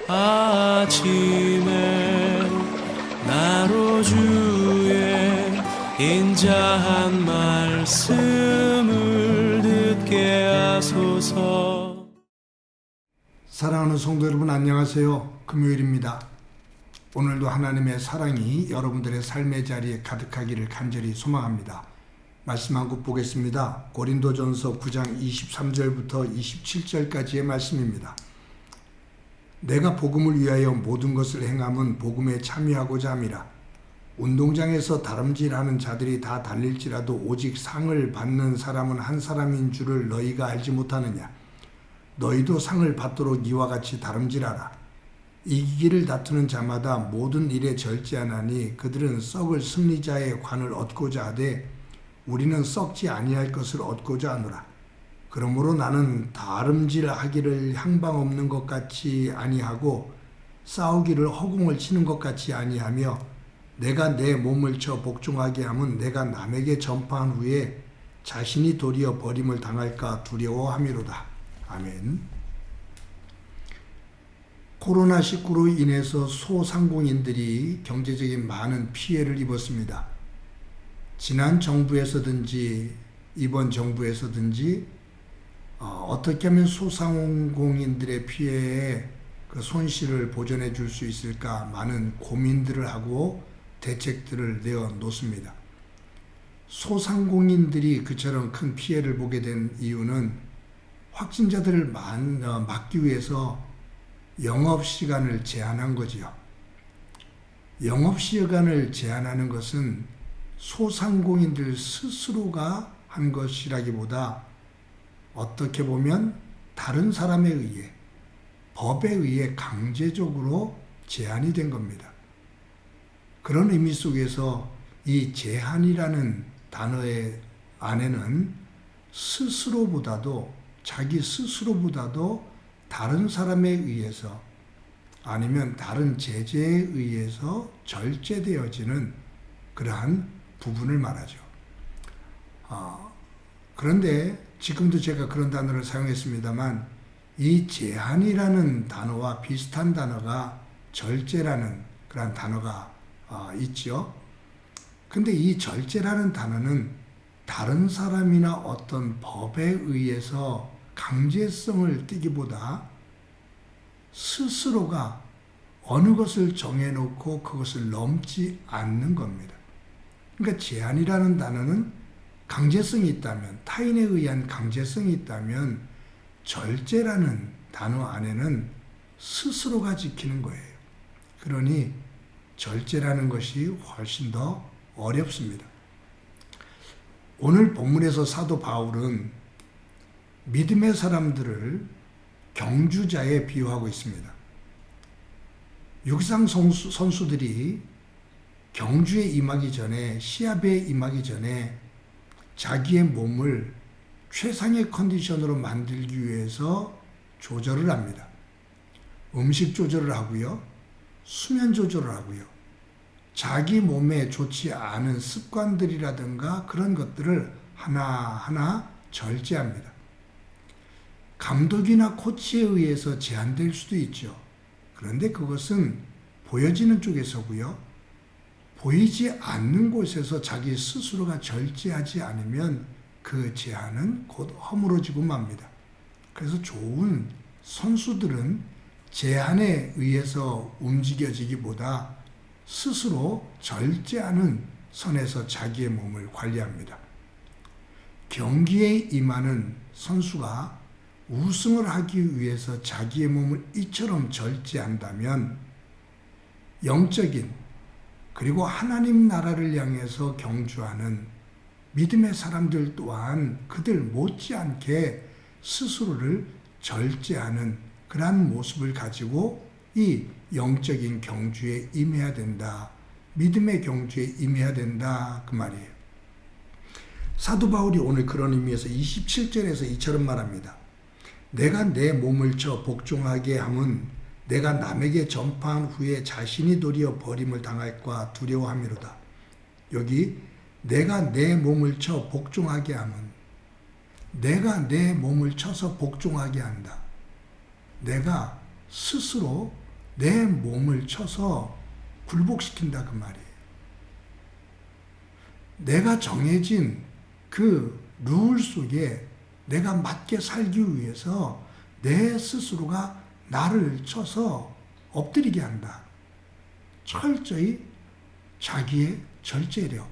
아침에 나로 주의 인자한 말씀을 듣게 하소서. 사랑하는 성도 여러분, 안녕하세요. 금요일입니다. 오늘도 하나님의 사랑이 여러분들의 삶의 자리에 가득하기를 간절히 소망합니다. 말씀 한 국 보겠습니다. 고린도전서 9장 23절부터 27절까지의 말씀입니다. 내가 복음을 위하여 모든 것을 행함은 복음에 참여하고자 함이라. 운동장에서 다름질하는 자들이 다 달릴지라도 오직 상을 받는 사람은 한 사람인 줄을 너희가 알지 못하느냐. 너희도 상을 받도록 이와 같이 다름질하라. 이기기를 다투는 자마다 모든 일에 절제하나니 그들은 썩을 승리자의 관을 얻고자 하되 우리는 썩지 아니할 것을 얻고자 하노라. 그러므로 나는 다름질하기를 향방 없는 것 같이 아니하고 싸우기를 허공을 치는 것 같이 아니하며 내가 내 몸을 쳐 복종하게 하면 내가 남에게 전파한 후에 자신이 도리어 버림을 당할까 두려워함이로다. 아멘. 코로나19로 인해서 소상공인들이 경제적인 많은 피해를 입었습니다. 지난 정부에서든지 이번 정부에서든지 어떻게 하면 소상공인들의 피해에 그 손실을 보전해 줄 수 있을까 많은 고민들을 하고 대책들을 내어 놓습니다. 소상공인들이 그처럼 큰 피해를 보게 된 이유는 확진자들을 막기 위해서 영업시간을 제한한 거지요. 영업시간을 제한하는 것은 소상공인들 스스로가 한 것이라기보다 어떻게 보면 다른 사람에 의해, 법에 의해 강제적으로 제한이 된 겁니다. 그런 의미 속에서 이 제한이라는 단어의 안에는 자기 스스로보다도 다른 사람에 의해서 아니면 다른 제재에 의해서 절제되어지는 그러한 부분을 말하죠. 그런데 지금도 제가 그런 단어를 사용했습니다만 이 제한이라는 단어와 비슷한 단어가 절제라는 그런 단어가 있죠. 근데 이 절제라는 단어는 다른 사람이나 어떤 법에 의해서 강제성을 띠기보다 스스로가 어느 것을 정해놓고 그것을 넘지 않는 겁니다. 그러니까 제한이라는 단어는 강제성이 있다면, 타인에 의한 강제성이 있다면 절제라는 단어 안에는 스스로가 지키는 거예요. 그러니 절제라는 것이 훨씬 더 어렵습니다. 오늘 본문에서 사도 바울은 믿음의 사람들을 경주자에 비유하고 있습니다. 육상 선수들이 경주에 임하기 전에, 시합에 임하기 전에 자기의 몸을 최상의 컨디션으로 만들기 위해서 조절을 합니다. 음식 조절을 하고요. 수면 조절을 하고요. 자기 몸에 좋지 않은 습관들이라든가 그런 것들을 하나하나 절제합니다. 감독이나 코치에 의해서 제한될 수도 있죠. 그런데 그것은 보여지는 쪽에서고요. 보이지 않는 곳에서 자기 스스로가 절제하지 않으면 그 제한은 곧 허물어지고 맙니다. 그래서 좋은 선수들은 제한에 의해서 움직여지기보다 스스로 절제하는 선에서 자기의 몸을 관리합니다. 경기에 임하는 선수가 우승을 하기 위해서 자기의 몸을 이처럼 절제한다면 영적인 그리고 하나님 나라를 향해서 경주하는 믿음의 사람들 또한 그들 못지않게 스스로를 절제하는 그러한 모습을 가지고 이 영적인 경주에 임해야 된다. 믿음의 경주에 임해야 된다. 그 말이에요. 사도 바울이 오늘 그런 의미에서 27절에서 이처럼 말합니다. 내가 내 몸을 쳐 복종하게 함은 내가 남에게 전파한 후에 자신이 도리어 버림을 당할까 두려워함이로다. 여기 내가 내 몸을 쳐 복종하게 함은 내가 내 몸을 쳐서 복종하게 한다. 내가 스스로 내 몸을 쳐서 굴복시킨다 그 말이에요. 내가 정해진 그 룰 속에 내가 맞게 살기 위해서 내 스스로가 나를 쳐서 엎드리게 한다. 철저히 자기의 절제력,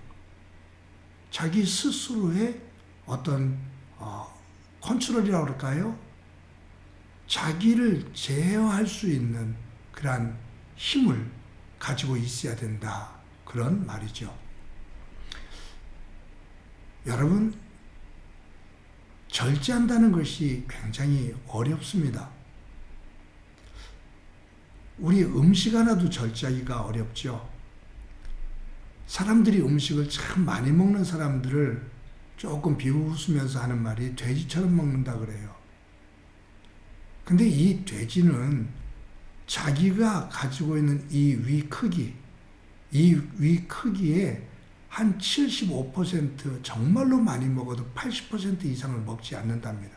자기 스스로의 어떤 컨트롤이라고 그럴까요? 자기를 제어할 수 있는 그러한 힘을 가지고 있어야 된다. 그런 말이죠. 여러분, 절제한다는 것이 굉장히 어렵습니다. 우리 음식 하나도 절제하기가 어렵죠. 사람들이 음식을 참 많이 먹는 사람들을 조금 비웃으면서 하는 말이 돼지처럼 먹는다 그래요. 근데 이 돼지는 자기가 가지고 있는 이 위 크기, 이 위 크기에 한 75% 정말로 많이 먹어도 80% 이상을 먹지 않는답니다.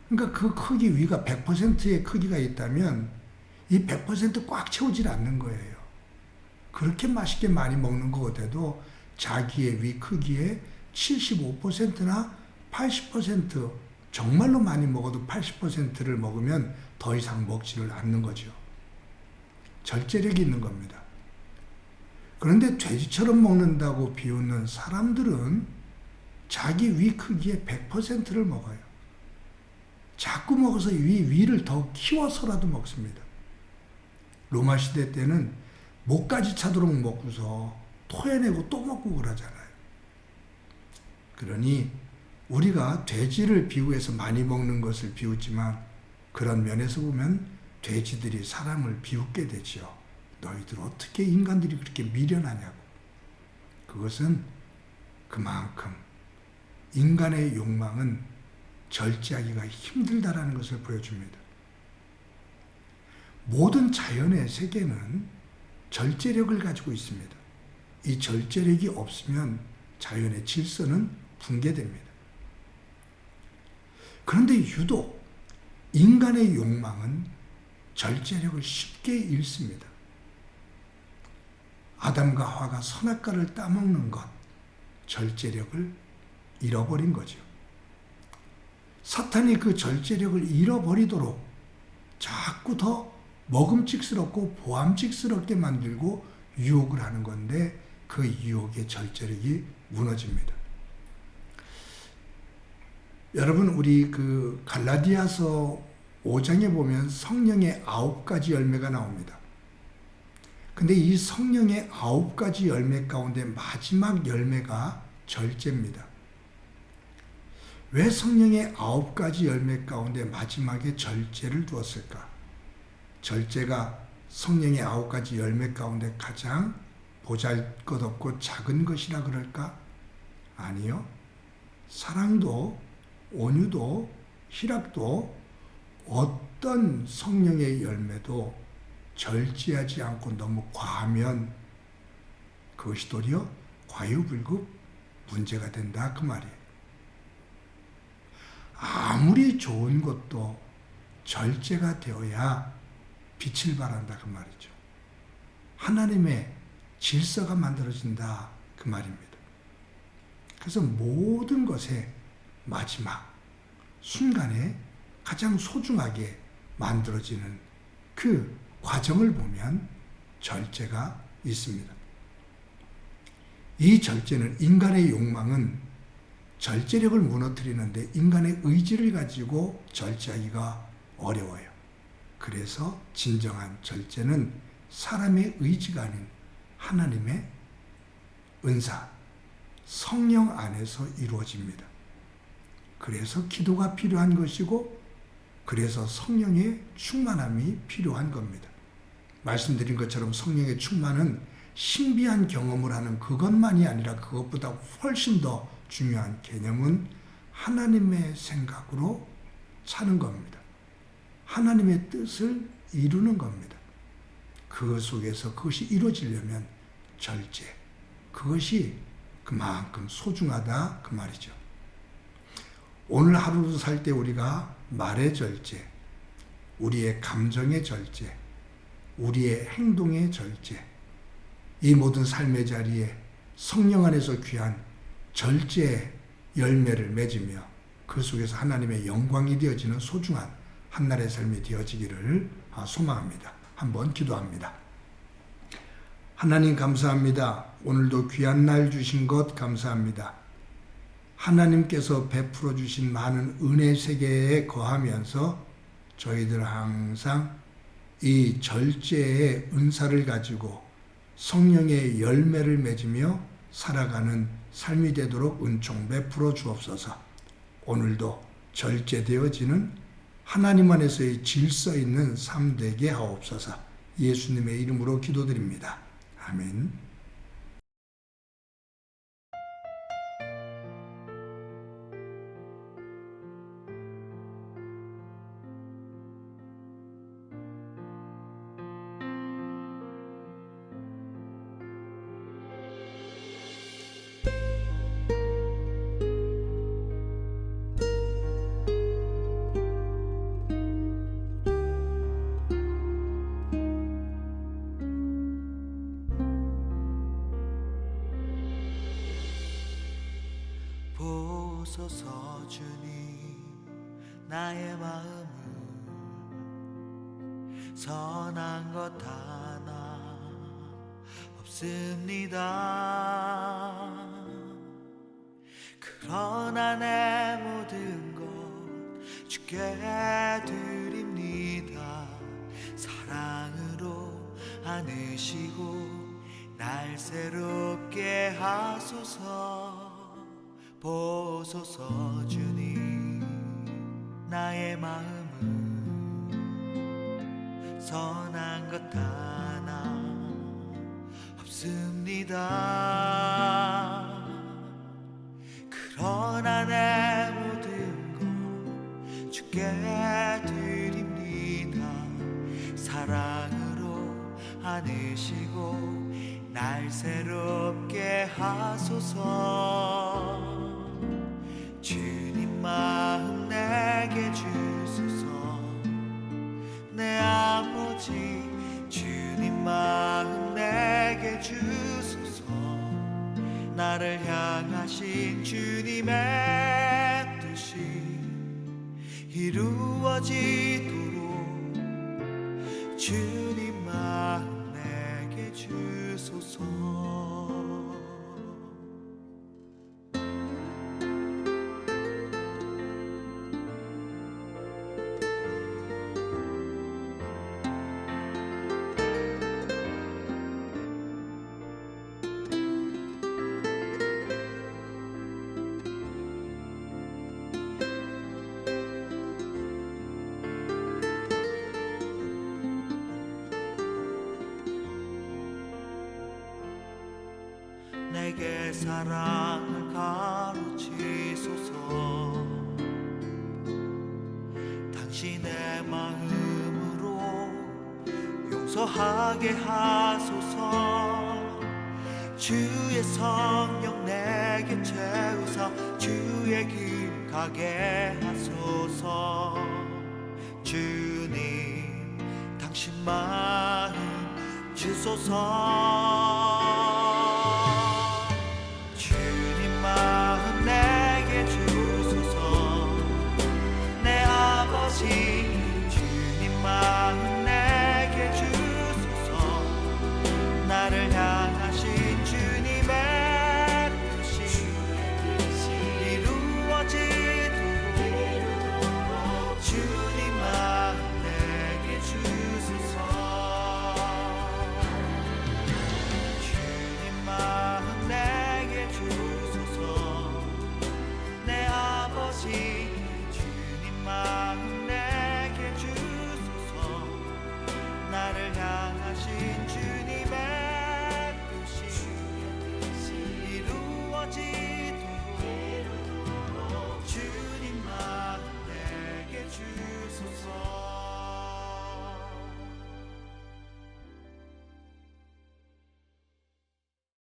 그러니까 그 크기 위가 100%의 크기가 있다면 이 100% 꽉 채우질 않는 거예요. 그렇게 맛있게 많이 먹는 것 같아도 자기의 위 크기에 75%나 80% 정말로 많이 먹어도 80%를 먹으면 더 이상 먹지를 않는 거죠. 절제력이 있는 겁니다. 그런데 돼지처럼 먹는다고 비웃는 사람들은 자기 위 크기의 100%를 먹어요. 자꾸 먹어서 위를 더 키워서라도 먹습니다. 로마 시대 때는 목까지 차도록 먹고서 토해내고 또 먹고 그러잖아요. 그러니 우리가 돼지를 비유해서 많이 먹는 것을 비웃지만 그런 면에서 보면 돼지들이 사람을 비웃게 되죠. 너희들 어떻게 인간들이 그렇게 미련하냐고. 그것은 그만큼 인간의 욕망은 절제하기가 힘들다라는 것을 보여줍니다. 모든 자연의 세계는 절제력을 가지고 있습니다. 이 절제력이 없으면 자연의 질서는 붕괴됩니다. 그런데 유독 인간의 욕망은 절제력을 쉽게 잃습니다. 아담과 하와가 선악과를 따먹는 것, 절제력을 잃어버린 거죠. 사탄이 그 절제력을 잃어버리도록 자꾸 더 먹음직스럽고 보암직스럽게 만들고 유혹을 하는 건데 그 유혹의 절제력이 무너집니다. 여러분, 우리 그 갈라디아서 5장에 보면 성령의 9가지 열매가 나옵니다. 근데 이 성령의 9가지 열매 가운데 마지막 열매가 절제입니다. 왜 성령의 9가지 열매 가운데 마지막에 절제를 두었을까? 절제가 성령의 9가지 열매 가운데 가장 보잘것없고 작은 것이라 그럴까? 아니요. 사랑도, 온유도, 희락도 어떤 성령의 열매도 절제하지 않고 너무 과하면 그것이 도리어 과유불급 문제가 된다 그 말이에요. 아무리 좋은 것도 절제가 되어야 빛을 발한다 그 말이죠. 하나님의 질서가 만들어진다 그 말입니다. 그래서 모든 것의 마지막 순간에 가장 소중하게 만들어지는 그 과정을 보면 절제가 있습니다. 이 절제는 인간의 욕망은 절제력을 무너뜨리는데 인간의 의지를 가지고 절제하기가 어려워요. 그래서 진정한 절제는 사람의 의지가 아닌 하나님의 은사, 성령 안에서 이루어집니다. 그래서 기도가 필요한 것이고 그래서 성령의 충만함이 필요한 겁니다. 말씀드린 것처럼 성령의 충만은 신비한 경험을 하는 그것만이 아니라 그것보다 훨씬 더 중요한 개념은 하나님의 생각으로 사는 겁니다. 하나님의 뜻을 이루는 겁니다. 그 속에서 그것이 이루어지려면 절제, 그것이 그만큼 소중하다 그 말이죠. 오늘 하루를 살 때 우리가 말의 절제, 우리의 감정의 절제, 우리의 행동의 절제, 이 모든 삶의 자리에 성령 안에서 귀한 절제의 열매를 맺으며 그 속에서 하나님의 영광이 되어지는 소중한 한날의 삶이 되어지기를 소망합니다. 한번 기도합니다. 하나님 감사합니다. 오늘도 귀한 날 주신 것 감사합니다. 하나님께서 베풀어 주신 많은 은혜 세계에 거하면서 저희들 항상 이 절제의 은사를 가지고 성령의 열매를 맺으며 살아가는 삶이 되도록 은총 베풀어 주옵소서. 오늘도 절제되어지는 하나님 안에서의 질서 있는 삶 되게 하옵소서. 예수님의 이름으로 기도드립니다. 아멘. 보소서 주님, 나의 마음은 선한 것 하나 없습니다. 그러나 내 모든 것 주께 드립니다. 사랑으로 안으시고 날 새롭게 하소서. 보소서 주님, 나의 마음은 선한 것 하나 없습니다. 그러나 내 모든 것 주께 드립니다. 사랑으로 안으시고 날 새롭게 하소서. 주님 마음 내게 주소서. 내 아버지 주님 마음 내게 주소서. 나를 향하신 주님의 뜻이 이루어지도록 주님 마음 내게 주소서. 내게 사랑을 가르치소서. 당신의 마음으로 용서하게 하소서. 주의 성령 내게 채우사 주의 길 가게 하소서. 주님 당신 마음 주소서. 마음 내게 주소서. 내 아버지 주님 마음 내게 주소서. 나를 향하신 주님의 뜻이 이루어지도록 주님 마음 내게 주소서. 주님 마음 내게 주소서. 내 아버지 주님 마음 내게 주소서. 나를 향하신